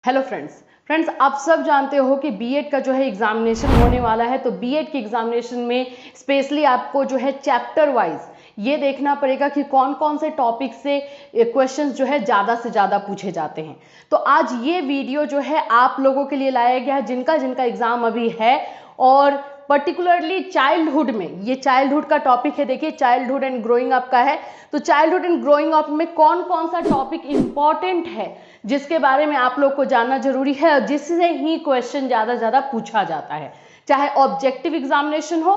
Hello friends आप सब जानते हो कि बीएड का जो है एग्जामिनेशन होने वाला है। तो बीएड के एग्जामिनेशन में स्पेशली आपको जो है चैप्टर वाइज ये देखना पड़ेगा कि कौन कौन से टॉपिक से क्वेश्चंस जो है ज़्यादा से ज़्यादा पूछे जाते हैं। तो आज ये वीडियो जो है आप लोगों के लिए लाया गया है जिनका एग्ज़ाम अभी है, और पर्टिकुलरली चाइल्डहुड में, ये चाइल्डहुड का टॉपिक है। देखिए चाइल्डहुड एंड ग्रोइंग अप का है। तो चाइल्डहुड एंड ग्रोइंग अप में कौन कौन सा टॉपिक इंपॉर्टेंट है जिसके बारे में आप लोग को जानना जरूरी है और जिससे ही क्वेश्चन ज़्यादा से ज़्यादा पूछा जाता है, चाहे ऑब्जेक्टिव एग्जामिनेशन हो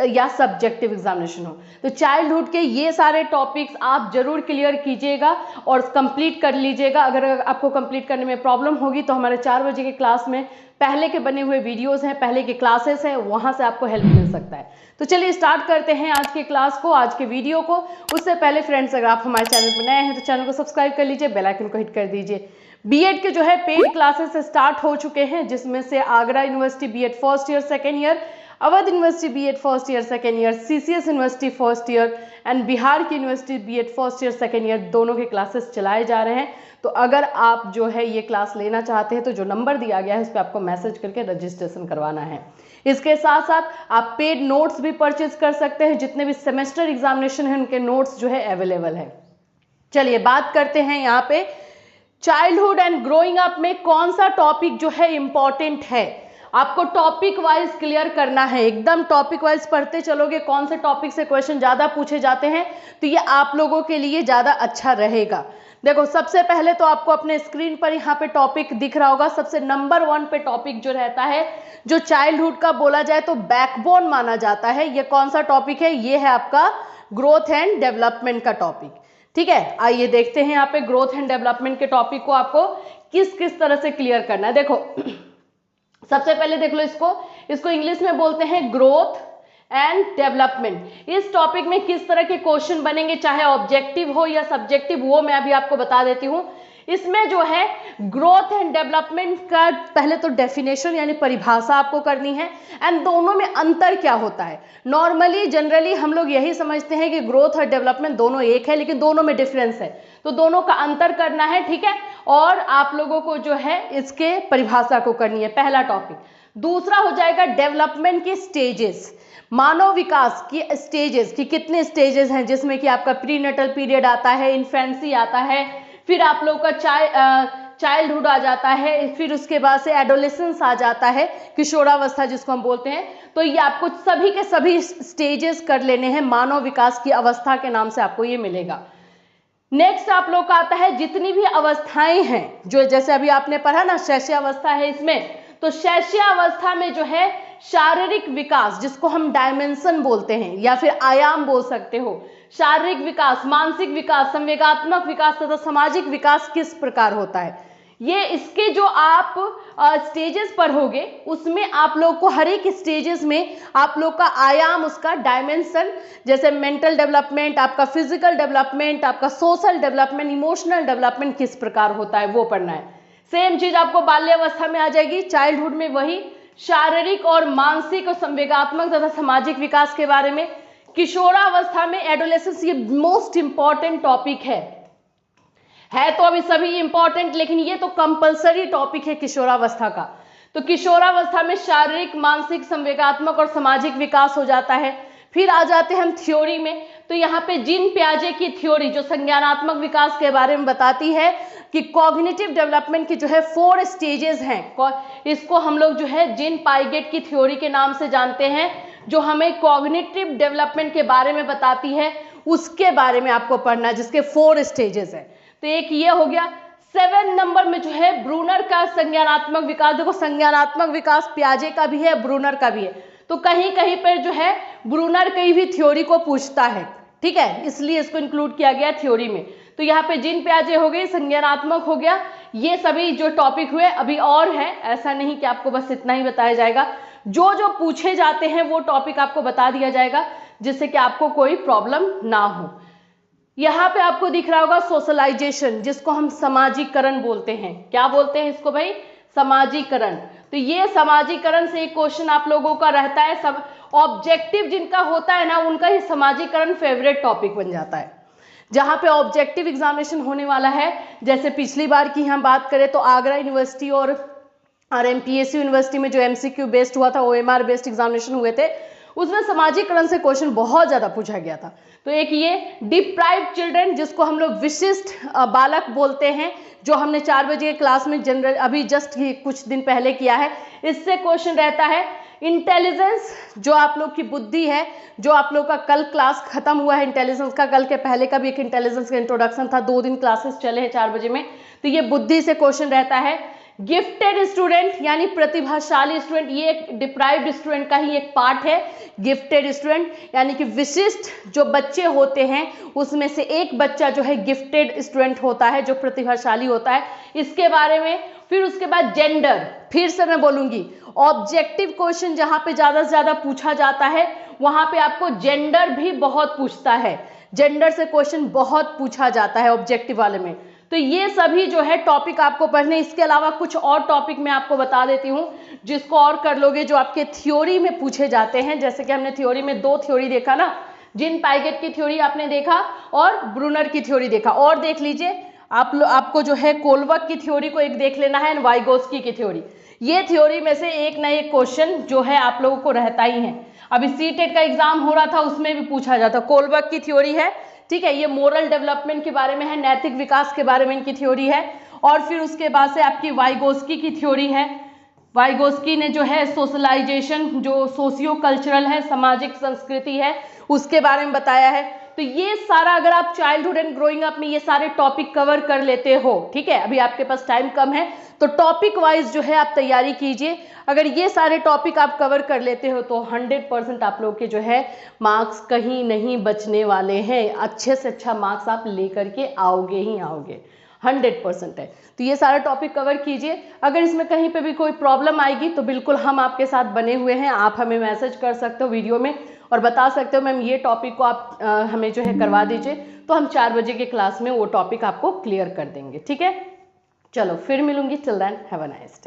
या सब्जेक्टिव एग्जामिनेशन हो। तो चाइल्डहुड के ये सारे टॉपिक्स आप जरूर क्लियर कीजिएगा और कंप्लीट कर लीजिएगा। अगर आपको कंप्लीट करने में प्रॉब्लम होगी तो हमारे 4 बजे के क्लास में पहले के बने हुए वीडियोस हैं, पहले के क्लासेस हैं, वहां से आपको हेल्प मिल सकता है। तो चलिए स्टार्ट करते हैं आज के क्लास को, आज के वीडियो को। उससे पहले फ्रेंड्स, अगर आप हमारे चैनल पर नए हैं तो चैनल को सब्सक्राइब कर लीजिए, बेल आइकन को हिट कर दीजिए। बीएड के जो है पेड क्लासेस स्टार्ट हो चुके हैं, जिसमें से Agra university BEd first year second year, Awadh university BEd first year second year, CCS university first year and Bihar की university BEd first year second year, दोनों के क्लासेस चलाए जा रहे हैं। तो अगर आप जो है ये क्लास लेना चाहते हैं तो जो नंबर दिया गया है उस पर आपको मैसेज करके रजिस्ट्रेशन करवाना है। इसके साथ साथ आप पेड नोट्स भी परचेज कर सकते हैं, जितने भी सेमेस्टर एग्जामिनेशन है उनके नोट्स जो है अवेलेबल है। चलिए बात करते हैं यहाँ पे चाइल्डहुड एंड ग्रोइंग अप में कौन सा टॉपिक जो है इंपॉर्टेंट है। आपको टॉपिक वाइज क्लियर करना है, एकदम टॉपिक वाइज पढ़ते चलोगे कौन से टॉपिक से क्वेश्चन ज्यादा पूछे जाते हैं, तो ये आप लोगों के लिए ज्यादा अच्छा रहेगा। देखो सबसे पहले तो आपको अपने स्क्रीन पर यहाँ पे टॉपिक दिख रहा होगा। सबसे नंबर 1 पे टॉपिक जो रहता है, जो चाइल्डहुड का बोला जाए तो बैकबोन माना जाता है, ये कौन सा टॉपिक है, ये है आपका ग्रोथ एंड डेवलपमेंट का टॉपिक। ठीक है, आइए देखते हैं यहाँ पे ग्रोथ एंड डेवलपमेंट के टॉपिक को आपको किस किस तरह से क्लियर करना है। देखो सबसे पहले देख लो, इसको इंग्लिश में बोलते हैं ग्रोथ एंड डेवलपमेंट। इस टॉपिक में किस तरह के क्वेश्चन बनेंगे, चाहे ऑब्जेक्टिव हो या सब्जेक्टिव, वो मैं अभी आपको बता देती हूँ। इसमें जो है ग्रोथ एंड डेवलपमेंट का पहले तो डेफिनेशन यानी परिभाषा आपको करनी है, एंड दोनों में अंतर क्या होता है। नॉर्मली जनरली हम लोग यही समझते हैं कि ग्रोथ और डेवलपमेंट दोनों एक है, लेकिन दोनों में डिफरेंस है, तो दोनों का अंतर करना है। ठीक है, और आप लोगों को जो है इसके परिभाषा को करनी है, पहला टॉपिक। दूसरा हो जाएगा डेवलपमेंट के स्टेजेस, मानव विकास की स्टेजेस की कितने स्टेजेस हैं, जिसमें कि आपका प्रीनेटल पीरियड आता है, इन्फेंसी आता है, फिर आप लोग का चाइल्डहुड आ जाता है, फिर उसके बाद से एडोलेसेंस आ जाता है, किशोरावस्था जिसको हम बोलते हैं। तो ये आपको सभी के सभी स्टेजेस कर लेने हैं, मानव विकास की अवस्था के नाम से आपको ये मिलेगा। नेक्स्ट आप लोग का आता है जितनी भी अवस्थाएं हैं, जो जैसे अभी आपने पढ़ा ना शैशवावस्था है इसमें, तो शैशवावस्था में जो है शारीरिक विकास, जिसको हम डायमेंशन बोलते हैं या फिर आयाम बोल सकते हो, शारीरिक विकास, मानसिक विकास, संवेगात्मक विकास तथा सामाजिक विकास किस प्रकार होता है, ये इसके जो आप स्टेजेस पढ़ोगे उसमें आप लोग को हर एक स्टेजेस में आप लोग का आयाम, उसका डायमेंशन, जैसे मेंटल डेवलपमेंट, आपका फिजिकल डेवलपमेंट, आपका सोशल डेवलपमेंट, इमोशनल डेवलपमेंट किस प्रकार होता है वो पढ़ना है। सेम चीज आपको बाल्यावस्था में आ जाएगी, चाइल्डहुड में वही शारीरिक और मानसिक और संवेगात्मक तथा सामाजिक विकास के बारे में। किशोरावस्था में एडोलेसेंस, ये मोस्ट इंपॉर्टेंट टॉपिक है तो अभी सभी इंपॉर्टेंट, लेकिन ये तो कंपलसरी टॉपिक है किशोरावस्था का। तो किशोरावस्था में शारीरिक, मानसिक, संवेगात्मक और सामाजिक विकास हो जाता है। फिर आ जाते हैं हम थ्योरी में, तो यहाँ पे जीन पियाजे की थ्योरी जो संज्ञानात्मक विकास के बारे में बताती है कि कॉग्निटिव डेवलपमेंट की जो है 4 स्टेजेस हैं, इसको हम लोग जो है जीन पाइगेट की थ्योरी के नाम से जानते हैं, जो हमें कॉग्निटिव डेवलपमेंट के बारे में बताती है, उसके बारे में आपको पढ़ना है, जिसके 4 स्टेजेस है। तो एक ये हो गया। 7 नंबर में जो है ब्रूनर का संज्ञानात्मक विकास। देखो संज्ञानात्मक विकास पियाजे का भी है, ब्रूनर का भी है, तो कहीं कहीं पर जो है ब्रूनर की भी थ्योरी को पूछता है। ठीक है, इसलिए इसको इंक्लूड किया गया थ्योरी में। तो यहाँ पे जीन पियाजे हो गई, संज्ञानात्मक हो गया, ये सभी जो टॉपिक हुए। अभी और है, ऐसा नहीं कि आपको बस इतना ही बताया जाएगा, जो जो पूछे जाते हैं वो टॉपिक आपको बता दिया जाएगा, जिससे कि आपको कोई प्रॉब्लम ना हो। यहाँ पे आपको दिख रहा होगा सोशलाइजेशन, जिसको हम समाजीकरण बोलते हैं। क्या बोलते हैं इसको भाई? समाजीकरण। तो ये समाजीकरण से एक क्वेश्चन आप लोगों का रहता है, सब ऑब्जेक्टिव जिनका होता है ना, उनका ही समाजीकरण फेवरेट टॉपिक बन जाता है। जहाँ पे ऑब्जेक्टिव एग्जामिनेशन होने वाला है, जैसे पिछली बार की हम बात करें तो आगरा यूनिवर्सिटी और RMPSU यूनिवर्सिटी में जो MCQ बेस्ड हुआ था, OMR बेस्ड एग्जामिनेशन हुए थे, उसमें सामाजिकरण से क्वेश्चन बहुत ज्यादा पूछा गया था। तो एक ये डिप्राइव्ड चिल्ड्रन, जिसको हम लोग विशिष्ट बालक बोलते हैं, जो हमने 4 बजे के क्लास में जनरल अभी जस्ट कुछ दिन पहले किया है, इससे क्वेश्चन रहता है। इंटेलिजेंस, जो आप लोग की बुद्धि है, जो आप लोग का कल क्लास खत्म हुआ है इंटेलिजेंस का, कल के पहले का भी एक इंटेलिजेंस का इंट्रोडक्शन था, 2 दिन क्लासेस चले हैं 4 बजे में, तो ये बुद्धि से क्वेश्चन रहता है। गिफ्टेड स्टूडेंट यानी प्रतिभाशाली स्टूडेंट, ये एक डिप्राइव्ड स्टूडेंट का ही एक पार्ट है। गिफ्टेड स्टूडेंट यानी कि विशिष्ट जो बच्चे होते हैं उसमें से एक बच्चा जो है गिफ्टेड स्टूडेंट होता है, जो प्रतिभाशाली होता है, इसके बारे में। फिर उसके बाद जेंडर, फिर से मैं बोलूंगी, ऑब्जेक्टिव क्वेश्चन जहां पे ज्यादा से ज्यादा पूछा जाता है वहां पे आपको जेंडर भी बहुत पूछता है, जेंडर से क्वेश्चन बहुत पूछा जाता है ऑब्जेक्टिव वाले में। तो ये सभी जो है टॉपिक आपको पढ़ने, इसके अलावा कुछ और टॉपिक मैं आपको बता देती हूँ जिसको और कर लोगे, जो आपके थ्योरी में पूछे जाते हैं। जैसे कि हमने थ्योरी में 2 थ्योरी देखा ना, जिन पाइगेट की थ्योरी आपने देखा और ब्रूनर की थ्योरी देखा, और देख लीजिए आपको जो है कोलबर्ग की थ्योरी को एक देख लेना है, वाइगोस्की की थ्योरी। ये थ्योरी में से एक ना एक क्वेश्चन जो है आप लोगों को रहता ही है। अभी सीटेट का एग्जाम हो रहा था, उसमें भी पूछा जाता। कोलबर्ग की थ्योरी है, ठीक है, ये मोरल डेवलपमेंट के बारे में है, नैतिक विकास के बारे में इनकी थ्योरी है। और फिर उसके बाद से आपकी वाइगोस्की की थ्योरी है। वाइगोस्की ने जो है सोशलाइजेशन, जो सोशियो कल्चरल है, सामाजिक संस्कृति है, उसके बारे में बताया है। तो ये सारा अगर आप चाइल्डहुड एंड ग्रोइंग अप में ये सारे टॉपिक कवर कर लेते हो, ठीक है, अभी आपके पास टाइम कम है तो टॉपिक वाइज जो है आप तैयारी कीजिए। अगर ये सारे टॉपिक आप कवर कर लेते हो तो 100% आप लोग के जो है मार्क्स कहीं नहीं बचने वाले हैं, अच्छे से अच्छा मार्क्स आप लेकर के आओगे ही आओगे, 100% है। तो ये सारा टॉपिक कवर कीजिए। अगर इसमें कहीं पे भी कोई प्रॉब्लम आएगी तो बिल्कुल हम आपके साथ बने हुए हैं, आप हमें मैसेज कर सकते हो वीडियो में और बता सकते हो मैम ये टॉपिक को आप हमें जो है करवा दीजिए, तो हम 4 बजे के क्लास में वो टॉपिक आपको क्लियर कर देंगे, ठीक है। चलो फिर मिलूंगी, till then have a nice day.